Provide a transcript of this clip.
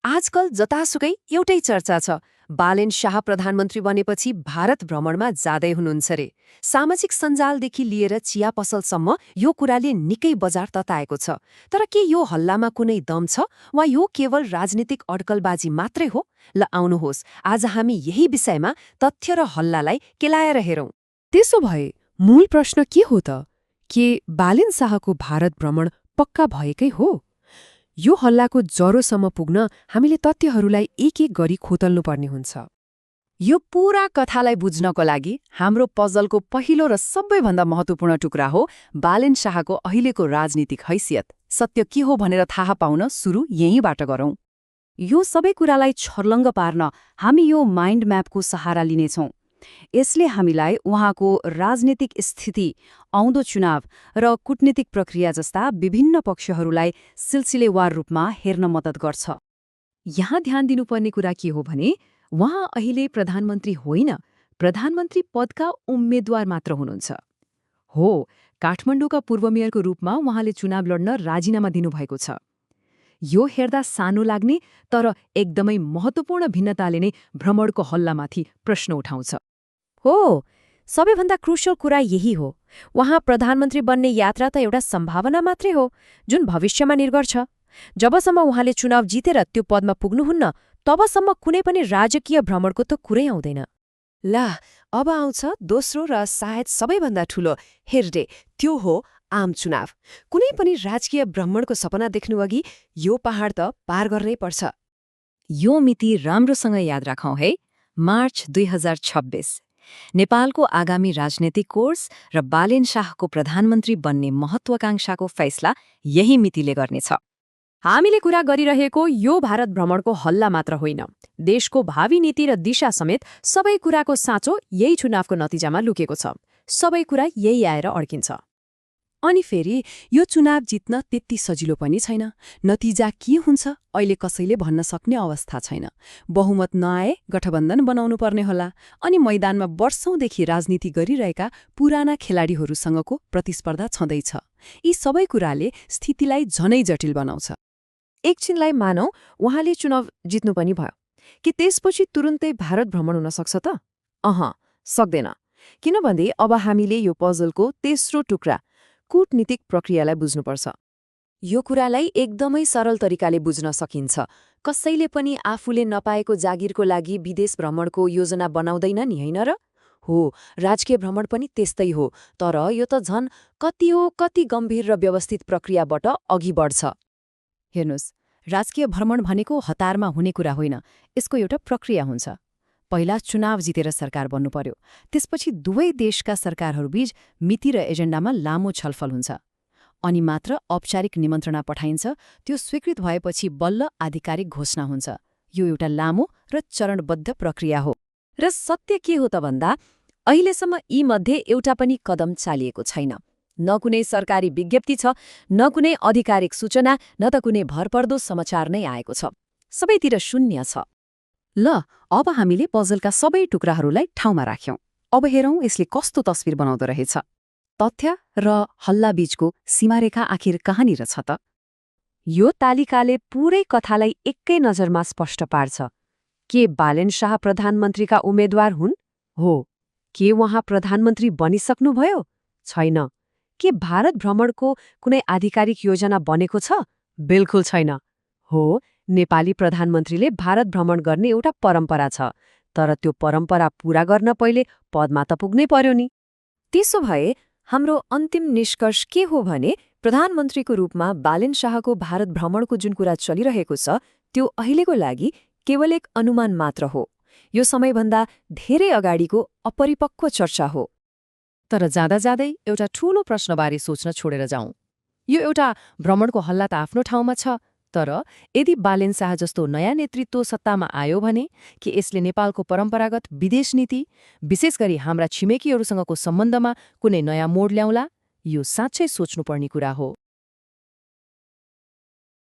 आजकल जतासुकै एउटै चर्चा छ। बालेन शाह प्रधानमन्त्री बनेपछि भारत भ्रमणमा जाँदै हुनुहुन्छ रे। सामाजिक सञ्जालदेखि लिएर चिया पसलसम्म यो कुराले निकै बजार तताएको छ। तर के यो हल्लामा कुनै दम छ वा यो केवल राजनीतिक अड्कलबाजी मात्रै हो? ल आउनुहोस्, आज हामी यही विषयमा तथ्य र हल्लालाई केलाएर हेरौं। त्यसो भए मूल प्रश्न के हो त? के बालेन शाहको भारत भ्रमण पक्का भएकै हो? यो हल्लाको जरोसम्म पुग्न हामीले तथ्यहरूलाई एक एक गरी खोतल्नुपर्ने हुन्छ। यो पूरा कथालाई बुझ्नको लागि हाम्रो पजलको पहिलो र सबैभन्दा महत्त्वपूर्ण टुक्रा हो बालेन शाहको अहिलेको राजनीतिक हैसियत। सत्य के हो भनेर थाहा पाउन सुरु यहीँबाट गरौं। यो सबै कुरालाई छर्लङ्ग पार्न हामी यो माइन्ड म्यापको सहारा लिनेछौं। यसले हामीलाई उहाँको राजनीतिक स्थिति, आउँदो चुनाव र कूटनीतिक प्रक्रिया जस्ता विभिन्न पक्षहरूलाई सिलसिलेवार रूपमा हेर्न मद्दत गर्छ। यहाँ ध्यान दिनुपर्ने कुरा के हो भने उहाँ अहिले प्रधानमन्त्री होइन, प्रधानमन्त्री पदका उम्मेद्वार मात्र हुनुहुन्छ। हो, काठमाडौँका पूर्व मेयरको रूपमा उहाँले चुनाव लड्न राजीनामा दिनुभएको छ। यो हेर्दा सानो लाग्ने तर एकदमै महत्त्वपूर्ण भिन्नताले नै भ्रमणको हल्लामाथि प्रश्न उठाउँछ। हो, सबैभन्दा क्रुसियल कुरा यही हो। उहाँ प्रधानमन्त्री बन्ने यात्रा त एउटा सम्भावना मात्रै हो, जुन भविष्यमा निर्भर छ। जबसम्म उहाँले चुनाव जितेर त्यो पदमा पुग्नुहुन्न, तबसम्म कुनै पनि राजकीय भ्रमणको त कुरै आउँदैन। ला, अब आउँछ दोस्रो र सायद सबैभन्दा ठूलो हेर्डे, त्यो हो आम चुनाव। कुनै पनि राजकीय भ्रमणको सपना देख्नुअघि यो पहाड त पार गर्नै पर्छ। यो मिति राम्रोसँग याद राखौं है। मार्च 2026। नेपालको आगामी राजनैतिक कोर्स र बालेन शाहको प्रधानमन्त्री बन्ने महत्वाकांक्षाको फैसला यही मितिले गर्नेछ। हामीले कुरा गरिरहेको यो भारत भ्रमणको हल्ला मात्र होइन, देशको भावी नीति र दिशा समेत सबै कुराको साँचो यही चुनावको नतिजामा लुकेको छ। सबै कुरा यही आएर अड्किन्छ। अनि फेरि यो चुनाव जित्न त्यति सजिलो पनि छैन। नतिजा के हुन्छ अहिले कसैले भन्न सक्ने अवस्था छैन। बहुमत नआए गठबन्धन बनाउनु पर्ने होला। अनि मैदानमा वर्षौंदेखि राजनीति गरिरहेका पुराना खेलाडीहरूसँगको प्रतिस्पर्धा छँदैछ। यी सबै कुराले स्थितिलाई झनै जटिल बनाउँछ। एकछिनलाई मानौ उहाँले चुनाव जित्नु पनि भयो, कि त्यसपछि तुरुन्तै भारत भ्रमण हुन सक्छ त? सक्दैन। किनभने अब हामीले यो पजलको तेस्रो टुक्रा कूटनीतिक प्रक्रियालाई बुझ्नुपर्छ। यो कुरालाई एकदमै सरल तरिकाले बुझ्न सकिन्छ। कसैले पनि आफूले नपाएको जागिरको लागि विदेश भ्रमणको योजना बनाउँदैन नि, होइन र? हो, राजकीय भ्रमण पनि त्यस्तै हो। तर यो त झन् कति गम्भीर र व्यवस्थित प्रक्रियाबाट अघि बढ्छ। हेर्नुस्, राजकीय भ्रमण भनेको हतारमा हुने कुरा होइन, यसको एउटा प्रक्रिया हुन्छ। पहिला चुनाव जितेर सरकार बन्नु पर्यो। त्यसपछि दुवै देशका सरकारहरूबीच मिति र एजेन्डामा लामो छलफल हुन्छ। अनि मात्र औपचारिक निमन्त्रणा पठाइन्छ। त्यो स्वीकृत भएपछि बल्ल आधिकारिक घोषणा हुन्छ। यो एउटा लामो र चरणबद्ध प्रक्रिया हो। र सत्य के हो त भन्दा अहिलेसम्म यी मध्ये एउटा पनि कदम चालिएको छैन। न कुनै सरकारी विज्ञप्ति छ, न कुनै आधिकारिक सूचना, न त कुनै भरपर्दो समाचार नै आएको छ। सबैतिर शून्य छ। ल, अब हामीले पजलका सबै टुक्राहरूलाई ठाउँमा राख्यौं। अब हेरौं यसले कस्तो तस्बिर बनाउँदो रहेछ। तथ्य र हल्लाबीचको सीमारेखा आखिर कहाँनिर छ त? यो तालिकाले पूरै कथालाई एकै नजरमा स्पष्ट पार्छ। के बालेन शाह प्रधानमन्त्रीका उम्मेद्वार हुन्? हो। के उहाँ प्रधानमन्त्री बनिसक्नुभयो? छैन। के भारत भ्रमणको कुनै आधिकारिक योजना बनेको छ? बिल्कुल छैन। हो, नेपाली प्रधानमन्त्रीले भारत भ्रमण गर्ने एउटा परम्परा छ। तर त्यो परम्परा पूरा गर्न पहिले पदमा त पुग्नै पर्यो नि। त्यसो भए हाम्रो अन्तिम निष्कर्ष के हो भने प्रधानमन्त्रीको रूपमा बालेन शाहको भारत भ्रमणको जुन कुरा चलिरहेको छ, त्यो अहिलेको लागि केवल एक अनुमान मात्र हो। यो समयभन्दा धेरै अगाडिको अपरिपक्व चर्चा हो। तर जाँदा जाँदै एउटा ठूलो प्रश्नबारे सोच्न छोडेर जाउँ। यो एउटा भ्रमणको हल्ला त आफ्नो ठाउँमा छ, तर यदि बालेन शाह जस्तो नयाँ नेतृत्व सत्तामा आयो भने के यसले नेपालको परम्परागत विदेश नीति, विशेष गरी हाम्रा छिमेकीहरूसँगको सम्बन्धमा कुनै नयाँ मोड ल्याउला? यो साँच्चै सोच्नुपर्ने कुरा हो।